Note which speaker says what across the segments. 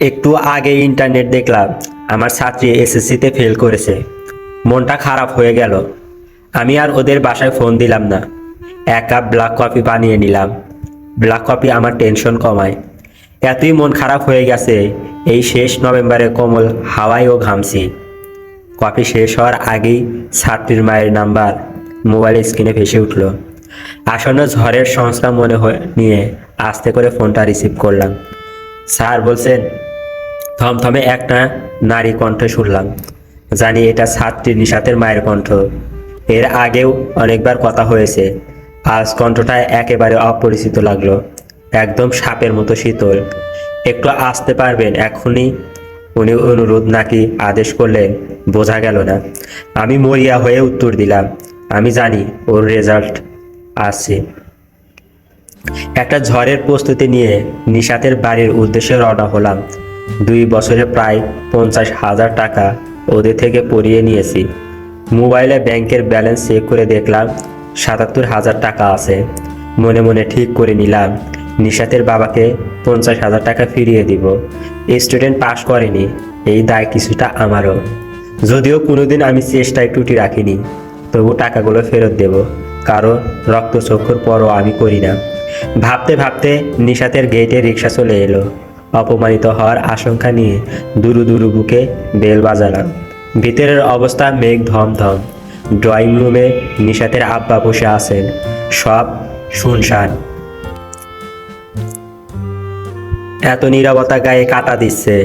Speaker 1: একটু আগে ইন্টারনেট দেখলাম আমার ছাত্রী এসএসসিতে ফেল করেছে। মনটা খারাপ হয়ে গেল। আমি আর ওদের বাসায় ফোন দিলাম না। এক কাপ ব্ল্যাক কফি বানিয়ে নিলাম। ব্ল্যাক কফি আমার টেনশন কমায়। এতই মন খারাপ হয়ে গেছে, এই শেষ নভেম্বরে কোমল হাওয়ায়ও ঘামছি। কফি শেষ হওয়ার আগেই ছাত্রীর মায়ের নাম্বার মোবাইলের স্ক্রিনে ভেসে উঠল। আসন্ন ঝড়ের সংস্থা নিয়ে আস্তে করে ফোনটা রিসিভ করলাম। স্যার বলছেন। থমথমে একটা নারী কণ্ঠ শুনলাম। জানি এটা ছাত্রী নিশাতের মায়ের কণ্ঠ। এর আগেও অনেকবার কথা হয়েছে। আজ কণ্ঠটা একেবারে অপরিচিত লাগলো, একদম সাপের মতো শীতল। একটু আসতে পারবেন এখনই? উনি অনুরোধ নাকি আদেশ করলেন বোঝা গেল না। আমি মরিয়া হয়ে উত্তর দিলাম, আমি জানি ওর রেজাল্ট আসছে। একটা ঝড়ের প্রস্তুতি নিয়ে নিশাতের বাড়ির উদ্দেশ্যে রওনা হলাম। 2 বছরে প্রায় 50,000 টাকা ওদের থেকে পড়িয়ে নিয়েছি। মোবাইলে ব্যাংকের ব্যালেন্স চেক করে দেখলাম 77,000 টাকা আছে। মনে মনে ঠিক করে নিলাম নিশাতের বাবাকে 50,000 টাকা ফিরিয়ে দিব। স্টুডেন্ট পাশ করেনি, এই দায় কিছুটা আমারও। যদিও কোনোদিন আমি চেষ্টায় ত্রুটি রাখিনি, তবু টাকাগুলো ফেরত দেব। কারো রক্তচক্ষুর পরও আমি করি না। ভাবতে ভাবতে নিশাতের গেটে রিক্সা চলে এলো। অপমানিত হওয়ার আশঙ্কা নিয়ে দুরু দুরু বুকে বেল বাজালাম। ভিতরের অবস্থা মেঘ ধমধম। ড্রয়িং রুমে নিশাতের আব্বা বসে আছেন। সব শুনশান। এত নীরবতা গায়ে কাটা দিচ্ছে,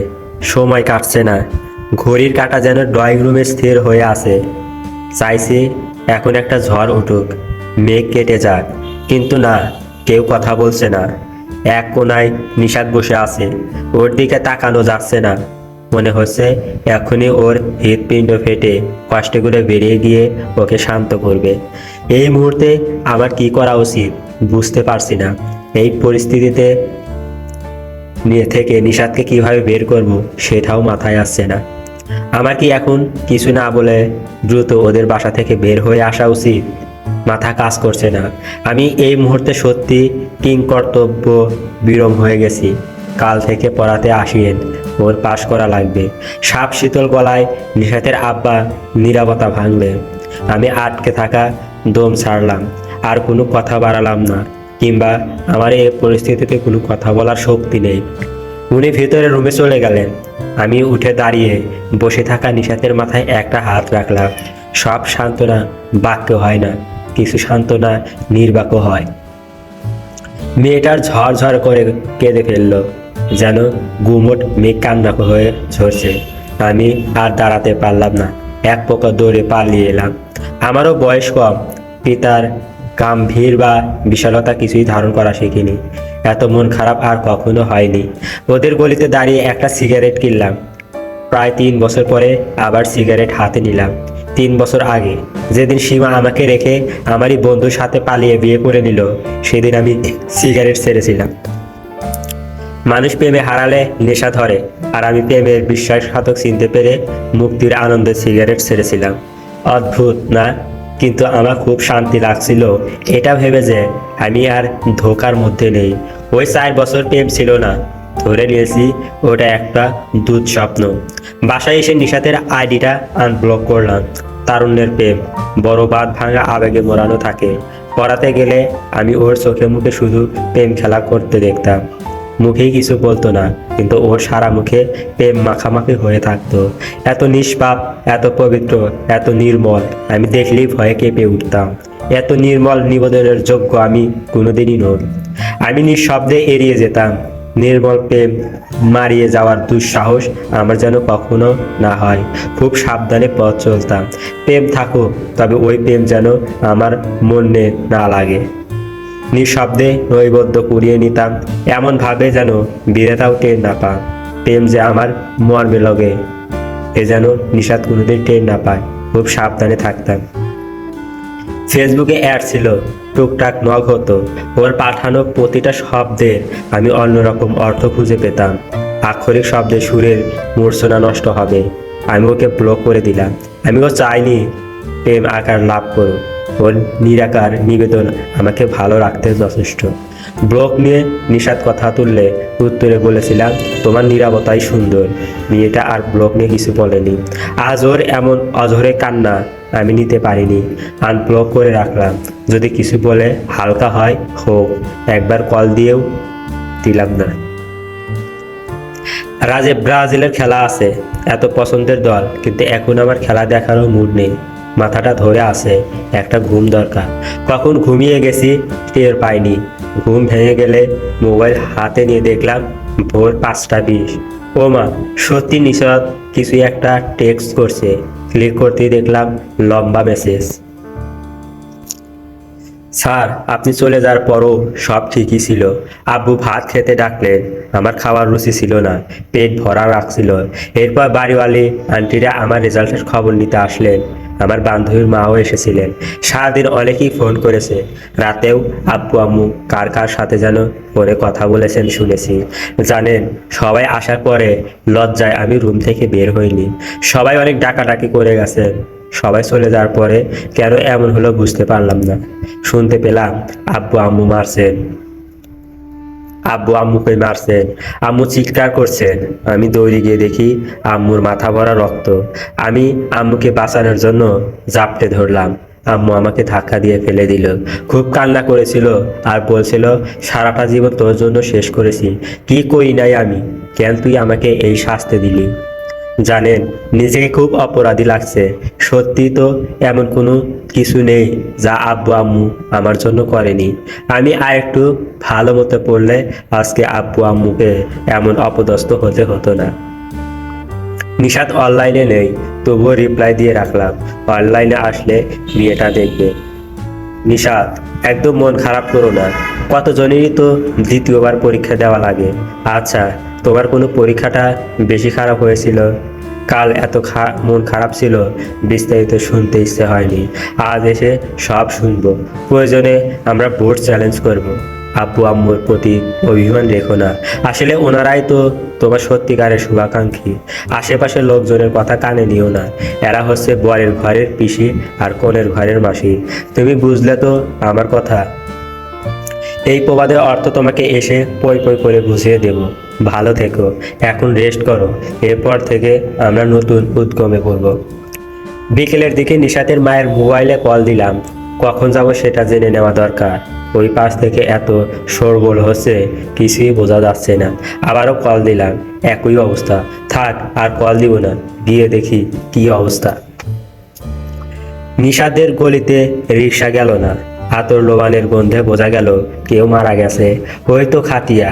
Speaker 1: সময় কাটছে না। ঘড়ির কাঁটা যেন ড্রয়িং রুমে স্থির হয়ে আছে। চাইছি এখন একটা ঝড় উঠুক, মেঘ কেটে যাক, কিন্তু না, কেউ কথা বলছে না। এক কোনায় নিশাত বসে আছে, ওর দিকে তাকানো যাচ্ছে না। মনে হচ্ছে এখনই ওর হৃৎপিণ্ড ফেটে কষ্টে করে বেরিয়ে গিয়ে ওকে শান্ত করবে। এই মুহূর্তে আমার কি করা উচিত বুঝতে পারছি না। এই পরিস্থিতিতে নিয়ে থেকে নিশাতকে কিভাবে বের করব সেটাও মাথায় আসছে না। আমার কি এখন কিছু না বলে দ্রুত ওদের বাসা থেকে বের হয়ে আসা উচিত? মাথা কাজ করছে না। আমি এই মুহূর্তে সত্যি কিংকর্তব্য বিরম হয়ে গেছি। কাল থেকে পড়াতে আসিয়েন, ওর পাশ করা লাগবে। সাপ শীতল গলায় নিশাতের আব্বা নীরবতা ভাঙলেন। আমি আটকে থাকা দম ছাড়লাম। আর কোনো কথা বাড়ালাম না, কিংবা আমার এই পরিস্থিতিতে কোনো কথা বলার শক্তি নেই। উনি ভেতরে রুমে চলে গেলেন। আমি উঠে দাঁড়িয়ে বসে থাকা নিশাতের মাথায় একটা হাত রাখলাম। সব সান্ত্বনা বাক্য হয় না, কিছু সান্ত্বনা নির্বাক হয়। মেয়েটার ঝরঝর করে কেঁদে ফেললো, যেন গুমোট মেঘ কান্না হয়ে ঝরছে। আমি আর দাঁড়াতে পারলাম না, এক প্রকার দৌড়ে পালিয়ে এলাম। আমারও বয়স কম, পিতার গাম্ভীর বা বিশালতা কিছুই ধারণ করা শিখিনি। এত মন খারাপ আর কখনো হয়নি। ওদের গলিতে দাঁড়িয়ে একটা সিগারেট কিনলাম। প্রায় 3 বছর পরে আবার সিগারেট হাতে নিলাম। 3 বছর আগে যেদিন সীমা আমাকে রেখে আমারই বন্ধুর সাথে পালিয়ে বিয়ে করে নিল, সেদিন আমি সিগারেট ছেড়েছিলাম। মানুষ প্রেমে হারালে নেশা ধরে, আর আমি প্রেমের বিশ্বাসঘাতক চিনতে পেরে মুক্তির আনন্দে সিগারেট ছেড়েছিলাম। অদ্ভুত না? কিন্তু আমার খুব শান্তি লাগছিল এটা ভেবে যে আমি আর ধোকার মধ্যে নেই। ওই 4 বছর প্রেম ছিল না, ধরে নিয়েছি ওটা একটা দুঃস্বপ্ন। বাসায় এসে নিশাতের আইডিটা আনব্লক করলাম। তারুণ্যের প্রেম বড় বাঁধ ভাঙা আবেগে মোড়ানো থাকে। পড়াতে গেলে আমি ওর চোখে মুখে শুধু প্রেম খেলা করতে দেখতাম। মুখেই কিছু বলতো না, কিন্তু ওর সারা মুখে প্রেম মাখামাখি হয়ে থাকতো। এত নিষ্পাপ, এত পবিত্র, এত নির্মল, আমি দেখলেই ভয়ে কেঁপে উঠতাম। এত নির্মল নিবেদনের যোগ্য আমি কোনোদিনই নই। আমি নিঃশব্দে এড়িয়ে যেতাম। নির্মল প্রেম মারিয়ে যাওয়ার দুঃসাহস আমার যেন কখনো না হয়। খুব সাবধানে পথ চলতাম। প্রেম থাকুক, তবে ওই প্রেম যেন আমার মনে না লাগে। নিঃশব্দে নৈবদ্য কুড়িয়ে নিতাম, এমনভাবে যেন বিরেতাও টের না পায়। প্রেম যে আমার মর্মে লগে, এ যেন নিশাত কোনোদিন টের না পায়। খুব সাবধানে থাকতাম। ফেসবুকে অ্যাড ছিল, টুকটাক নক হতো। ওর পাঠানো প্রতিটা শব্দের আমি অন্যরকম অর্থ খুঁজে পেতাম। আক্ষরিক শব্দে সুরের মূর্ছনা নষ্ট হবে। আমি ওকে ব্লক করে দিলাম। আমি ও চাইনি প্রেম আকার লাভ করুক। ওর নিরাকার নিবেদন আমাকে ভালো রাখতে যথেষ্ট। ব্লক নিয়ে নিশাত কথা তুললে উত্তরে বলেছিলাম তোমার নীরবতাই সুন্দর। মেয়েটা আর ব্লক নিয়ে কিছু বলেনি। আজ ওর এমন অঝরে কান্না আমি নিতে পারিনি, আনব্লক করে রাখলাম। যদি কিছু বলে হালকা হয় হোক, একবার কল দিয়েও দিলাম না। রাজে ব্রাজিলের খেলা আছে, এত পছন্দের দল, কিন্তু এখন আমার খেলা দেখারও মুড নেই। মাথাটা ধরে আছে, একটা ঘুম দরকার। কখন ঘুমিয়ে গেছি টের পাইনি। ঘুম ভেঙে গেলে মোবাইল হাতে নিয়ে দেখলাম ভোর 5:20। ও মা, সত্যি নিশাত কিছু একটা টেক্সট করছে। ক্লিক করতেই দেখলাম লম্বা মেসেজ। স্যার, আপনি চলে যাওয়ার পরও সব ঠিকই ছিল। আব্বু ভাত খেতে ডাকলেন, আমার খাওয়ার রুচি ছিল না, পেট ভরা রাখছিল। এরপর বাড়িওয়ালি আন্টিরা আমার রেজাল্টের খবর নিতে আসলেন। আমার বান্ধবীর মাও এসেছিলেন। সারাদিন অনেকেই ফোন করেছে। রাতেও আব্বু আম্মু কার কার সাথে যেন ফোনে কথা বলেছেন শুনেছি। জানেন, সবাই আসার পরে লজ্জায় আমি রুম থেকে বের হইনি। সবাই অনেক ডাকাডাকি করে গেছেন। সবাই চলে যাওয়ার পরে কেন এমন হলো বুঝতে পারলাম না। শুনতে পেলাম আব্বু আম্মুকে মারছেন। আম্মু চিৎকার করছেন। আমি দৌড়ে গিয়ে দেখি আম্মুর মাথা ভরা রক্ত। আমি আম্মুকে বাঁচানোর জন্য জাপটে ধরলাম। আম্মু আমাকে ধাক্কা দিয়ে ফেলে দিল। খুব কান্না করেছিল আর বলছিল সারাটা জীবন তোর জন্য শেষ করেছি, কি করি নাই আমি, কেন তুই আমাকে এই শাস্তি দিলি। জানেন, নিজেকে খুব অপরাধী লাগছে। সত্যি তো এমন কোনো কিছু নেই যা আব্বু আম্মু আমার জন্য করেনি। আমি আর একটু ভালো মতো পড়লে আজকে আব্বু আম্মুকে এমন অপদস্থ হতে হতো না। নিশাত অনলাইনে নেই, তবুও রিপ্লাই দিয়ে রাখলাম, অনলাইনে আসলে বিয়েটা দেখবে। নিশাত, একদম মন খারাপ করো না। কতজনেরই তো দ্বিতীয়বার পরীক্ষা দেওয়া লাগে। আচ্ছা, তোমার কোনো পরীক্ষাটা বেশি খারাপ হয়েছিল? কাল এত মন খারাপ ছিল, বিস্তারিত শুনতে ইচ্ছে হয়নি। আজ এসে সব শুনবো। প্রয়োজনে আমরা বোর্ড চ্যালেঞ্জ করব। আব্বু আম্মুর প্রতি অভিমান রেখো না। আসলে ওনারাই তো তোমার সত্যিকারের শুভাকাঙ্ক্ষী। আশেপাশের লোকজনের কথা কানে নিও না। এরা হচ্ছে বরের ঘরের পিসি আর কনের ঘরের মাসি। তুমি বুঝলে তো আমার কথা? এই প্রবাদের অর্থ তোমাকে এসে পই পই করে বুঝিয়ে দেব। ভালো থেকো, এখন রেস্ট করো। এরপর থেকে আমরা নতুন উদ্যমে পড়ব। বিকেলের দিকে নিশাতের মায়ের মোবাইলে কল দিলাম। কখন যাব সেটা জেনে নেওয়া দরকার। ওই পাশ থেকে এত শোরগোল হচ্ছে, কিছুই বোঝা যাচ্ছে না। আবারও কল দিলাম, একই অবস্থা। থাক, আর কল দিব না, গিয়ে দেখি কি অবস্থা। নিশাতের গলিতে রিক্সা গেল না। আতর লোবানের গন্ধে বোঝা গেল কেউ মারা গেছে, হয়তো খাতিয়া।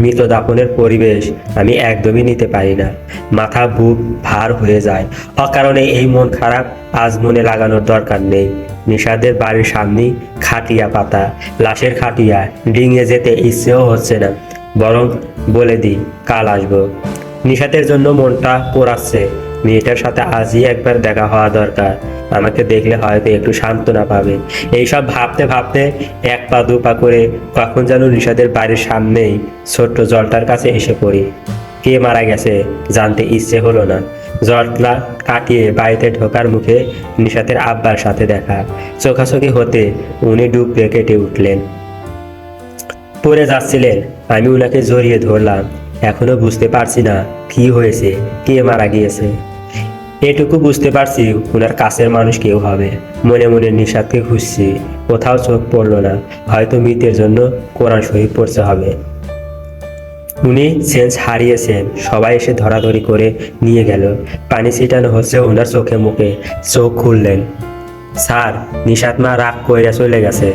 Speaker 1: মৃত দাফনের পরিবেশ আমি একদমই নিতে পারি না। মাথা বুক ভার হয়ে যায়। অকারণে এই মন খারাপ আজ মনে লাগানোর দরকার নেই। নিশাদের বাড়ির সামনেই খাটিয়া পাতা, লাশের খাটিয়া। ডিঙে যেতে ইচ্ছেও হচ্ছে না, বরং বলে দিই কাল আসবো। নিশাতের জন্য মনটা পোড়াচ্ছে। মেয়েটার সাথে আজই একবার দেখা হওয়া দরকার। আমাকে দেখলে হয়তো একটু সান্ত্বনা পাবে। এইসব ভাবতে ভাবতে এক পা দু পা করে কখন যেন নিশাদের বাড়ির সামনেই ছোট্ট জলটার কাছে এসে পড়ি। কে মারা গেছে জানতে ইচ্ছে হলো না। জটলা কাটিয়ে বাড়িতে ঢোকার মুখে নিশাতের আব্বার সাথে দেখা। চোখাচোখি হতে উনি ডুব দিয়ে কেটে উঠলেন। পড়ে যাচ্ছিলেন। আমি উনাকে জড়িয়ে ধরলাম। এখনো বুঝতে পারছি না কি হয়েছে, কে মারা গিয়েছে। এটুকু বুঝতে পারছি ওনার কাছের মানুষ কেউ হবে। মনে মনে নিশাতকে খুঁজছি, কোথাও চোখ পড়লো না। হয়তো মৃতের জন্য কোরআন শরীফ পড়তে হবে। উনি সেন্স হারিয়েছেন। সবাই এসে ধরাধরি করে নিয়ে গেল। পানি ছিটানো হচ্ছে ওনার চোখে মুখে। চোখ খুললেন। স্যার, নিশাত মা রাগ কইরা চলে গেছে।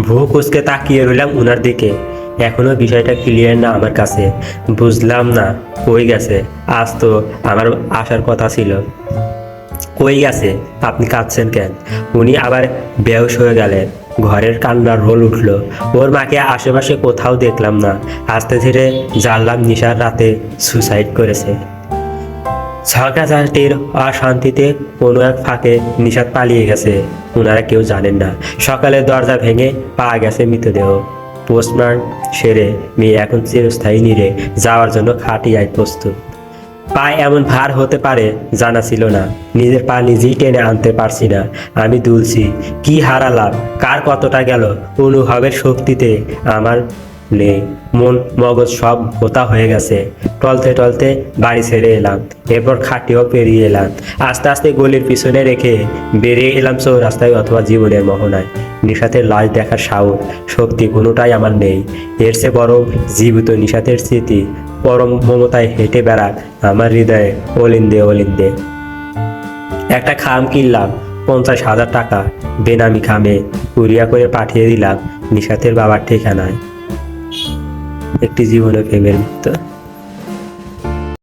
Speaker 1: ভ্রু কুচকে তাকিয়ে রইলাম ওনার দিকে। এখনো বিষয়টা ক্লিয়ার না আমার কাছে। বুঝলাম না কই গেছে। আজ তো আমার আসার কথা ছিল। কই গেছে? আপনি কাঁদছেন কেন? উনি আবার বেহুশ হয়ে গেলেন। ঘরের কান্নার রোল উঠল। ওর মাকে আশেপাশে কোথাও দেখলাম না। আস্তে ধীরে জানলাম নিশার রাতে সুসাইড করেছে। ঝগড়াঝাটির অশান্তিতে কোনো এক ফাঁকে নিশাত পালিয়ে গেছে। ওনারা কেউ জানেন না। সকালে দরজা ভেঙে পাওয়া গেছে মৃতদেহ। পোস্টমার্টম সেরে মেয়ে এখন চিরস্থায়ী নিরে যাওয়ার জন্য খাটিয়ায় প্রস্তুত। পায়ে এমন ভার হতে পারে জানা ছিল না। নিজের পা নিজেই টেনে আনতে পারছি না। আমি দুলছি। কি হারালাম, কার কতটা গেল, অনুভবের শক্তিতে আমার নেই। মন মগজ সব ভোতা হয়ে গেছে। টলতে টলতে বাড়ি ছেড়ে এলাম। এরপর খাটিও পেরিয়ে এলাম। আস্তে আস্তে গলির পিছনে রেখে বেরিয়ে এলাম চৌরাস্তায় অথবা জীবনের মোহনায়। নিশাতের লাশ দেখার সাহস, শক্তি কোনোটাই আমার নেই। এর চেয়ে বরং জীবিত নিশাতের স্মৃতি পরম মমতায় হেঁটে বেড়াক আমার হৃদয়ে অলিন্দে অলিন্দে। একটা খাম কিনলাম 50,000 টাকা, বেনামি খামে কুরিয়া করে পাঠিয়ে দিলাম নিশাতের বাবার ঠিকানায়। একটি জীবনে প্রেমের মৃত্যু।